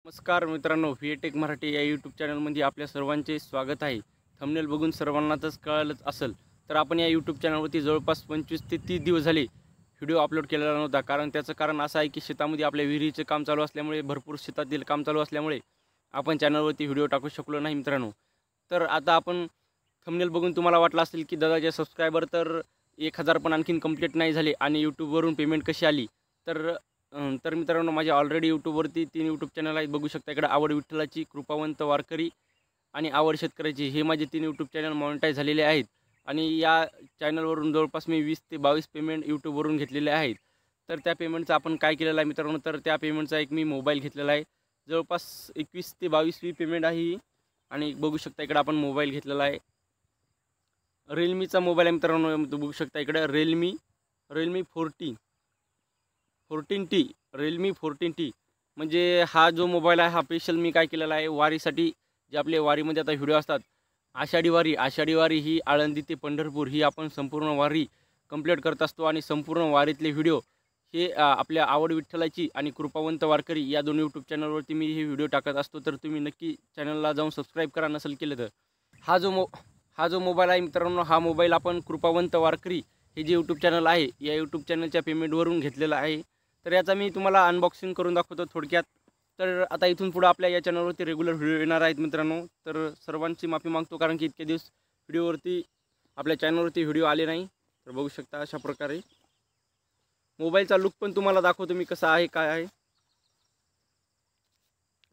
नमस्कार मित्रांनो, व्हीएटेक मराठी या यूट्यूब चॅनलमध्ये आपल्या सर्वांचे स्वागत आहे. थंबनेल बघून सर्वांनाच कळलंच असेल, तर आपण या यूट्यूब चॅनलवरती जवळपास 25 ते 30 दिवस झाले व्हिडिओ अपलोड केलेला नव्हता. त्याचं कारण असं आहे की शेतामध्ये आपल्या विहिरीचे काम चालू असल्यामुळे, भरपूर शेतातील काम चालू असल्यामुळे आपण चॅनलवरती व्हिडिओ टाकू शकलो नाही मित्रांनो. तर आता आपण थंबनेल बघून तुम्हाला वाटलं असेल की दादाचे सबस्क्रायबर तर 1000 पण आणखीन कंप्लीट नाही झाले आणि यूट्यूबवरून पेमेंट कशी आली. तर तर मित्रांनो, माझ्या ऑलरेडी यूट्यूबवरती 3 यूट्यूब चॅनल आहेत. बघू शकता इकडे आवड विठ्ठलाची, कृपावंत वारकरी आणि आवड शेतकऱ्याची, हे माझे 3 यूट्यूब चॅनल मॉनिटाईज झालेले आहेत. आणि या चॅनलवरून जवळपास मी 20 ते 22 पेमेंट यूट्यूबवरून घेतलेले आहेत. तर त्या पेमेंटचं आपण काय केलेलं आहे मित्रांनो, तर त्या पेमेंटचा एक मी मोबाईल घेतलेला आहे. जवळपास 21 ते 22वी पेमेंट आहे ही. आणि बघू शकता इकडे आपण मोबाईल घेतलेला आहे. रिअलमीचा मोबाईल आहे मित्रांनो. बघू शकता इकडे रिअलमी 14T रिअलमी 14T. म्हणजे हा जो मोबाईल आहे हा स्पेशल मी काय केलेला आहे, वारीसाठी. जे आपले वारीमध्ये आता व्हिडिओ असतात, आषाढी वारी ही आळंदी ते पंढरपूर ही आपण संपूर्ण वारी कंप्लीट करत असतो. आणि संपूर्ण वारीतले व्हिडिओ हे आपल्या आवड विठ्ठलाची आणि कृपावंत वारकरी या दोन यूट्यूब चॅनलवरती मी हे व्हिडिओ टाकत असतो. तर तुम्ही नक्की चॅनलला जाऊन सबस्क्राईब करा नसेल केलं तर. हा जो मोबाईल आहे मित्रांनो, हा मोबाईल आपण कृपावंत वारकरी हे जे यूट्यूब चॅनल आहे, या यूट्यूब चॅनलच्या पेमेंटवरून घेतलेला आहे. तर याचा मी तुम्हाला अनबॉक्सिंग करून दाखवतो थोडक्यात. तर आता इथून पुढं आपल्या या चॅनलवरती रेग्युलर व्हिडिओ येणार आहेत मित्रांनो. तर सर्वांची माफी मागतो, कारण की इतके दिवस आपल्या चॅनलवरती व्हिडिओ आले नाही. तर बघू शकता अशा प्रकारे मोबाईलचा लुक पण तुम्हाला दाखवतो मी कसा आहे, काय आहे.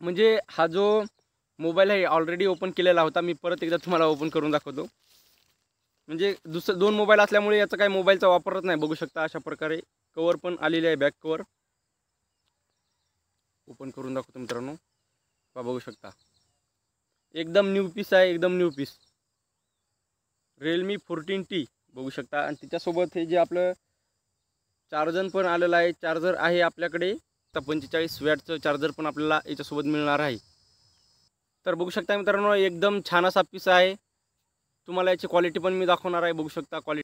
म्हणजे हा जो मोबाईल आहे ऑलरेडी ओपन केलेला होता. मी परत एकदा तुम्हाला ओपन करून दाखवतो. म्हणजे दोन मोबाईल असल्यामुळे याचा काही मोबाईलचा वापरच नाही. बघू शकता अशा प्रकारे कवर पण आलेले आहे, बॅक कवर. ओपन करून दाखवतो मित्रांनो. बघू शकता एकदम न्यू पीस आहे, एकदम न्यू पीस. रिअलमी 14T बघू शकता. आणि त्याच्यासोबत हे जे आपलं चार्जर पण आलेलं आहे. चार्जर आहे आपल्याकडे आता 45 वॅटचं चार्जर पण आपल्याला याच्यासोबत मिळणार आहे. तर बघू शकता मित्रांनो, एकदम छान असा पीस आहे. तुम्हाला याची क्वालिटी पण मी दाखवणार आहे. बघू शकता क्वालिटी.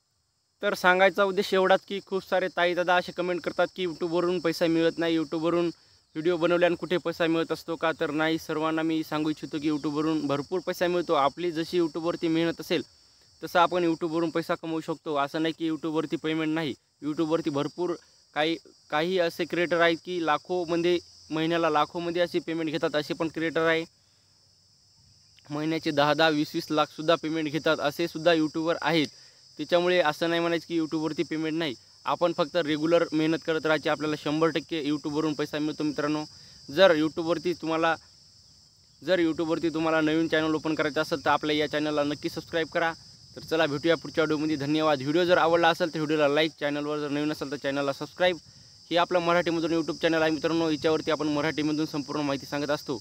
तर सांगायचा उद्देश एवढाच की खूप सारे ताई दादा असे कमेंट करतात की यूट्यूबवरून पैसा मिळत नाही, यूट्यूबवरून व्हिडिओ बनवल्याने कुठे पैसा मिळत असतो का. तर नाही, सर्वांना मी सांगू इच्छितो की यूट्यूबवरून भरपूर पैसा मिळतो. आपली जशी यूट्यूबवरती मेहनत असेल तसं आपण यूट्यूबवरून पैसा कमवू शकतो. असं नाही की यूट्यूबवरती पेमेंट नाही. यूट्यूबवरती भरपूर काही असे क्रिएटर आहेत की महिन्याला लाखोमध्ये असे पेमेंट घेतात. असे पण क्रिएटर आहे महिन्याचे 10-10, 20-20 लाखसुद्धा पेमेंट घेतात. असे सुद्धा यूट्यूबर आहेत. त्याच्यामुळे असं नाही म्हणायचं की यूट्यूबवरती पेमेंट नाही. आपण फक्त रेग्युलर मेहनत करत राहायची, आपल्याला 100% यूट्यूबवरून पैसा मिळतो मित्रांनो. जर यूट्यूबवरती तुम्हाला नवीन चॅनल ओपन करायचं असेल तर आपल्या या चॅनलला नक्की सबस्क्राईब करा. तर चला, भेटूया पुढच्या व्हिडिओमध्ये. धन्यवाद. व्हिडिओ जर आवडला असेल तर व्हिडिओला लाईक, चॅनलवर जर नवीन असेल तर चॅनलला सबस्क्राईब. हे आपलं मराठीमधून यूट्यूब चॅनल आहे मित्रांनो. याच्यावरती आपण मराठीमधून संपूर्ण माहिती सांगत असतो.